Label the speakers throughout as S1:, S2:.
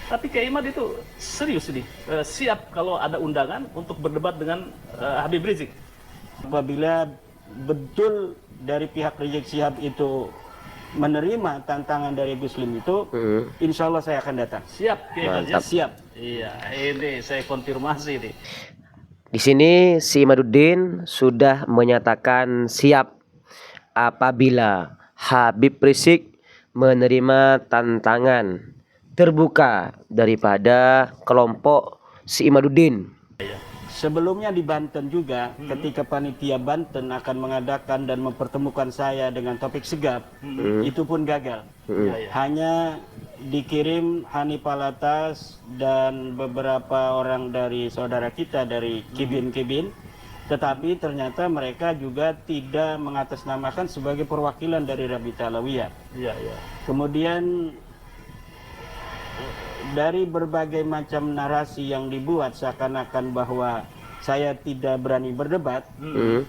S1: Tapi Kiai Imad itu serius nih, siap kalau ada undangan untuk berdebat dengan Habib Rizik.
S2: Apabila betul dari pihak Rizik Syihab itu menerima tantangan dari Muslim itu, insya Allah saya akan datang.
S1: Siap, Kiai Imad ya?
S3: Mantap.
S2: Siap.
S1: Iya, ini saya konfirmasi nih.
S3: Di sini si Imaduddin sudah menyatakan siap apabila Habib Rizik menerima tantangan terbuka daripada kelompok si Imaduddin.
S2: Sebelumnya di Banten juga, ketika panitia Banten akan mengadakan dan mempertemukan saya dengan Taufik Segaf, itu pun gagal. Hanya dikirim Hanif Alatas dan beberapa orang dari saudara kita dari Kibin, tetapi ternyata mereka juga tidak mengatasnamakan sebagai perwakilan dari Rabita Alawiyah.
S1: Iya, iya.
S2: Kemudian dari berbagai macam narasi yang dibuat seakan-akan bahwa saya tidak berani berdebat,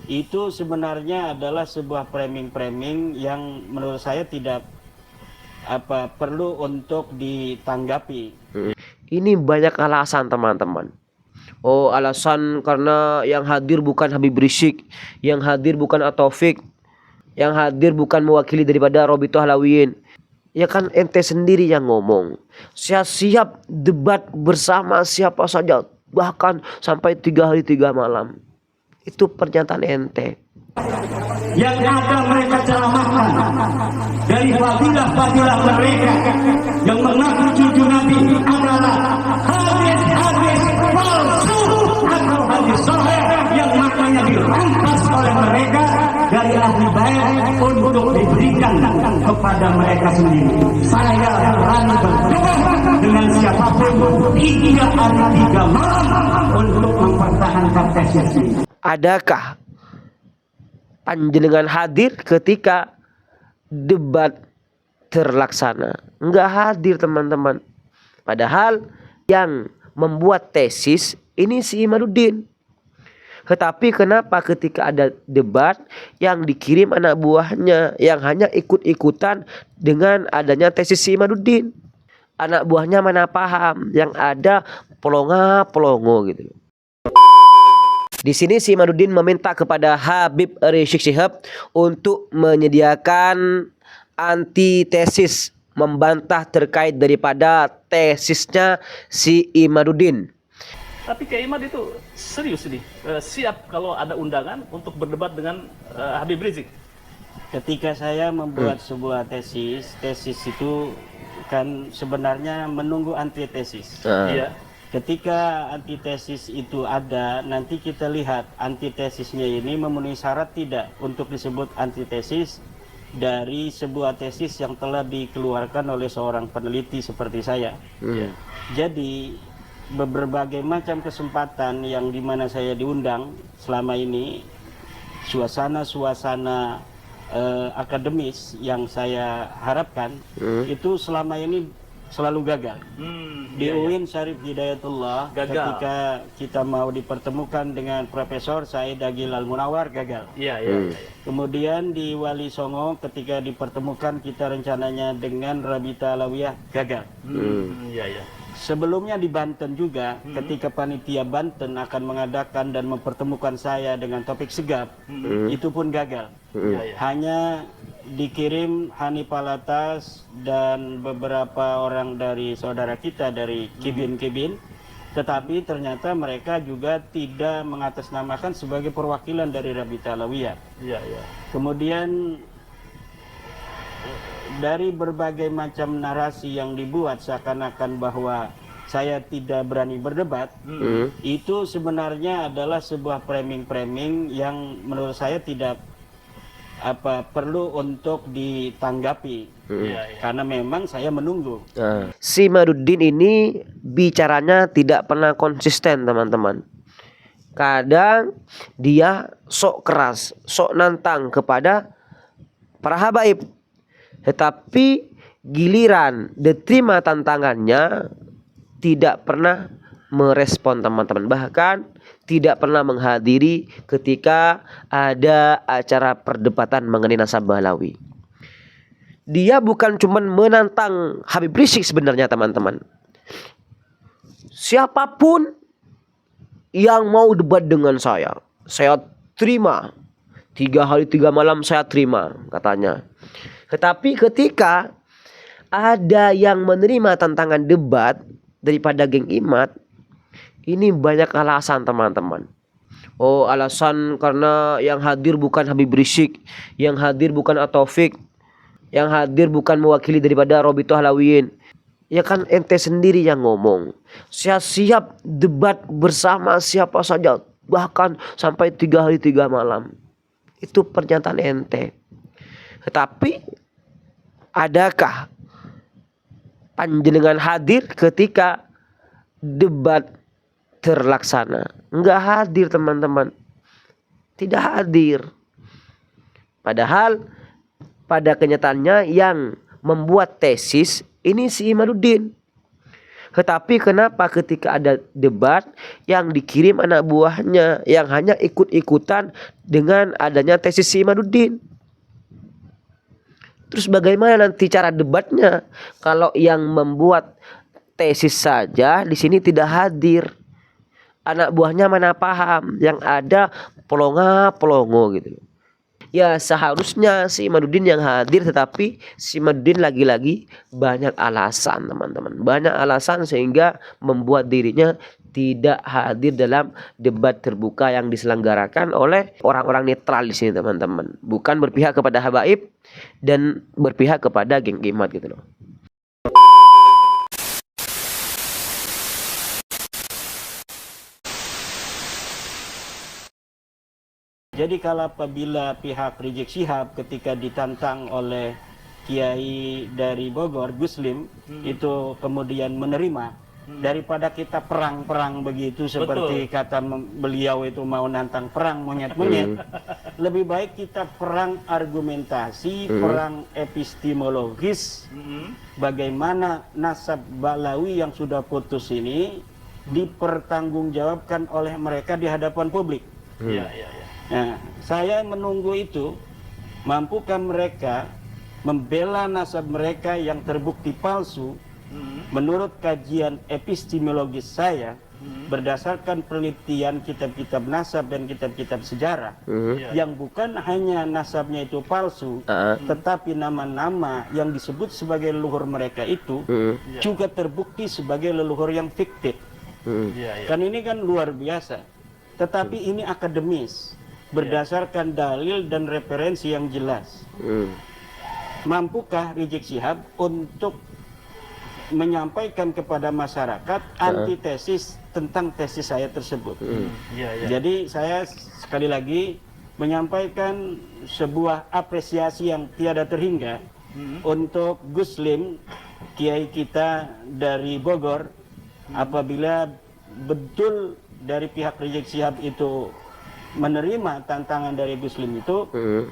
S2: itu sebenarnya adalah sebuah framing-framing yang menurut saya tidak perlu untuk ditanggapi.
S3: Ini banyak alasan teman-teman. Oh, alasan karena yang hadir bukan Habib Rizik, yang hadir bukan Taufik, yang hadir bukan mewakili daripada Robitoh Alawiyin. Ya kan ente sendiri yang ngomong. Saya siap debat bersama siapa saja, bahkan sampai 3 hari 3 malam. Itu pernyataan ente.
S4: Yang ada mereka ceramahkan dari fadilah-fadilah mereka yang mengaku cucu Nabi adalah hadis-hadis palsu atau hadis sahih yang maknanya dirampas oleh mereka dari ahli bait untuk diberikan kepada mereka sendiri. Saya berani berjuang dengan siapapun 3 hari 3 malam untuk mempertahankan tesis ini.
S3: Adakah panjenengan hadir ketika debat terlaksana? Enggak hadir teman-teman. Padahal yang membuat tesis ini si Imaduddin. Tetapi kenapa ketika ada debat yang dikirim anak buahnya yang hanya ikut-ikutan dengan adanya tesis si Imaduddin? Anak buahnya mana paham, yang ada pelongo gitu. Di sini si Imaduddin meminta kepada Habib Rizik Syihab untuk menyediakan antitesis, membantah terkait daripada tesisnya si Imaduddin.
S1: Tapi Kiai Imad itu serius nih, siap kalau ada undangan untuk berdebat dengan Habib Rizik.
S2: Ketika saya membuat sebuah tesis itu kan sebenarnya menunggu antitesis.
S1: Iya.
S2: Ketika antitesis itu ada, nanti kita lihat antitesisnya ini memenuhi syarat tidak untuk disebut antitesis dari sebuah tesis yang telah dikeluarkan oleh seorang peneliti seperti saya. Jadi berbagai macam kesempatan yang dimana saya diundang selama ini, suasana-suasana akademis yang saya harapkan itu selama ini selalu gagal. Di UIN Syarif Hidayatullah
S1: Gagal.
S2: ketika kita mau dipertemukan dengan Profesor Said Agil Al-Munawar gagal.
S1: Iya.
S2: Kemudian di Wali Songo ketika dipertemukan kita rencananya dengan Rabita Alawiyah gagal.
S1: Iya.
S2: Sebelumnya di Banten juga, ketika panitia Banten akan mengadakan dan mempertemukan saya dengan Taufik Segaf, itu pun gagal. Hanya dikirim Hanif Alatas dan beberapa orang dari saudara kita dari Kibin, tetapi ternyata mereka juga tidak mengatasnamakan sebagai perwakilan dari Rabita Alawiyah.
S1: Iya.
S2: Kemudian dari berbagai macam narasi yang dibuat seakan-akan bahwa saya tidak berani berdebat, itu sebenarnya adalah sebuah framing-framing yang menurut saya tidak perlu untuk ditanggapi. Karena memang saya menunggu.
S3: Si Imaduddin ini bicaranya tidak pernah konsisten teman-teman. Kadang dia sok keras, sok nantang kepada para habaib. Tetapi giliran diterima tantangannya tidak pernah merespon teman-teman. Bahkan tidak pernah menghadiri ketika ada acara perdebatan mengenai nasabah Alawi. Dia bukan cuma menantang Habib Rizik sebenarnya teman-teman. Siapapun yang mau debat dengan saya terima. 3 hari 3 malam saya terima, katanya. Tetapi ketika ada yang menerima tantangan debat daripada geng Imat, ini banyak alasan teman-teman. Oh, alasan karena yang hadir bukan Habib Rizik, yang hadir bukan Ataufik, yang hadir bukan mewakili daripada Robito Halawiyin. Ya kan ente sendiri yang ngomong. Saya siap debat bersama siapa saja, bahkan sampai 3 hari 3 malam. Itu pernyataan ente. Tetapi adakah panjenengan hadir ketika debat terlaksana? Enggak hadir teman-teman. Tidak hadir. Padahal pada kenyataannya yang membuat tesis ini si Imaduddin. Tetapi kenapa ketika ada debat yang dikirim anak buahnya yang hanya ikut-ikutan dengan adanya tesis si Imaduddin? Terus bagaimana nanti cara debatnya kalau yang membuat tesis saja di sini tidak hadir? Anak buahnya mana paham, yang ada pelongo gitu. Ya seharusnya si Imaduddin yang hadir, tetapi si Imaduddin lagi-lagi banyak alasan teman-teman. Banyak alasan sehingga membuat dirinya tidak hadir dalam debat terbuka yang diselenggarakan oleh orang-orang netral di sini teman-teman. Bukan berpihak kepada habaib dan berpihak kepada geng Imat gitu loh.
S2: Jadi kalau apabila pihak Rizik Syihab ketika ditantang oleh Kiai dari Bogor, Guslim, itu kemudian menerima, daripada kita perang-perang begitu seperti kata beliau itu mau nantang perang monyet-monyet, lebih baik kita perang argumentasi, perang epistemologis, bagaimana nasab Balawi yang sudah putus ini dipertanggungjawabkan oleh mereka di hadapan publik. Nah, saya menunggu itu, mampukah mereka membela nasab mereka yang terbukti palsu menurut kajian epistemologis saya berdasarkan penelitian kitab-kitab nasab dan kitab-kitab sejarah yang bukan hanya nasabnya itu palsu, tetapi nama-nama yang disebut sebagai leluhur mereka itu juga terbukti sebagai leluhur yang fiktif. Kan ini kan luar biasa, tetapi ini akademis berdasarkan dalil dan referensi yang jelas. Mampukah Rizik Syihab untuk menyampaikan kepada masyarakat antitesis tentang tesis saya tersebut? Jadi saya sekali lagi menyampaikan sebuah apresiasi yang tiada terhingga untuk Guslim, kiai kita dari Bogor, apabila betul dari pihak Rizik Syihab itu menerima tantangan dari Guslim itu,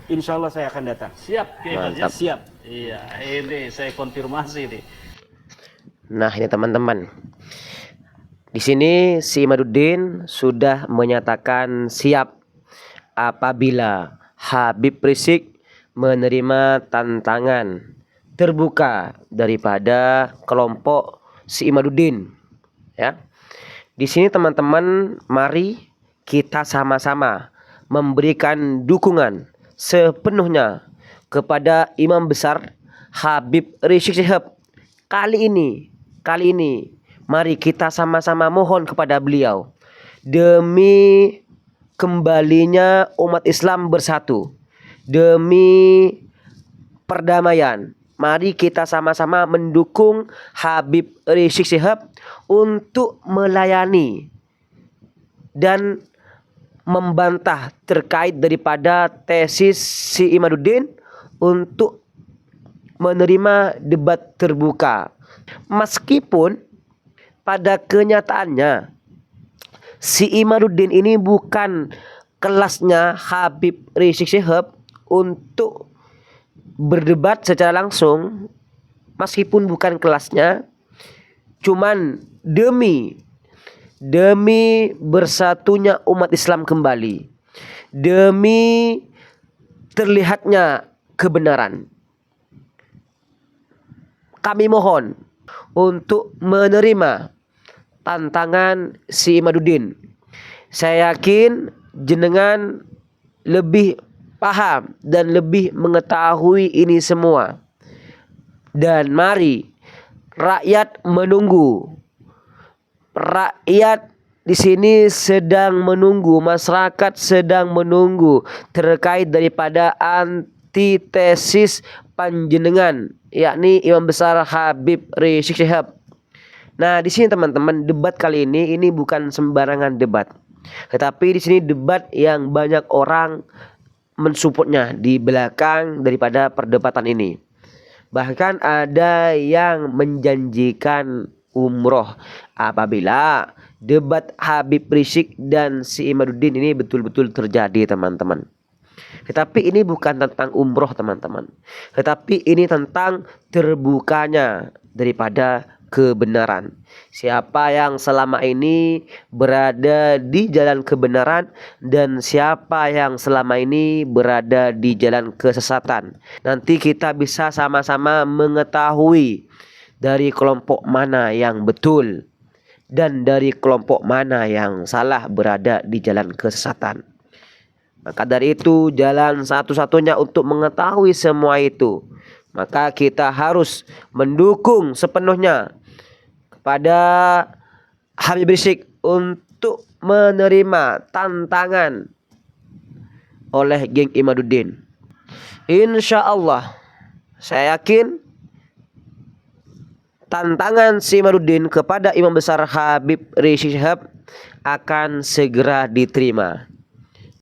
S2: insya Allah saya akan datang.
S1: Siap,
S3: Mantap.
S2: Siap.
S1: Iya, ini saya konfirmasi nih.
S3: Nah ini teman-teman, di sini si Imaduddin sudah menyatakan siap apabila Habib Rizik menerima tantangan terbuka daripada kelompok si Imaduddin. Ya, di sini teman-teman, mari kita sama-sama memberikan dukungan sepenuhnya kepada Imam Besar Habib Rizik Syihab. Kali ini mari kita sama-sama mohon kepada beliau demi kembalinya umat Islam bersatu, demi perdamaian. Mari kita sama-sama mendukung Habib Rizik Syihab untuk melayani dan membantah terkait daripada tesis si Imaduddin untuk menerima debat terbuka. Meskipun pada kenyataannya si Imaduddin ini bukan kelasnya Habib Rizik Syihab untuk berdebat secara langsung, meskipun bukan kelasnya, cuman demi bersatunya umat Islam kembali, demi terlihatnya kebenaran, kami mohon untuk menerima tantangan si Imaduddin. Saya yakin jenengan lebih paham dan lebih mengetahui ini semua. Dan mari rakyat menunggu. Rakyat di sini sedang menunggu, masyarakat sedang menunggu terkait daripada antitesis panjenengan, yakni Imam Besar Habib Rizik Syihab. Nah, di sini teman-teman, debat kali ini bukan sembarangan debat. Tetapi di sini debat yang banyak orang mensupportnya di belakang daripada perdebatan ini. Bahkan ada yang menjanjikan umroh apabila debat Habib Rizik dan si Imaduddin ini betul-betul terjadi, teman-teman. Tetapi ini bukan tentang umroh, teman-teman. Tetapi ini tentang terbukanya daripada kebenaran. Siapa yang selama ini berada di jalan kebenaran dan siapa yang selama ini berada di jalan kesesatan. Nanti kita bisa sama-sama mengetahui dari kelompok mana yang betul dan dari kelompok mana yang salah berada di jalan kesesatan. Maka dari itu, jalan satu-satunya untuk mengetahui semua itu, maka kita harus mendukung sepenuhnya kepada Habib Rizik untuk menerima tantangan oleh geng Imaduddin. Insya Allah, saya yakin tantangan si Imaduddin kepada Imam Besar Habib Rizik Syihab akan segera diterima.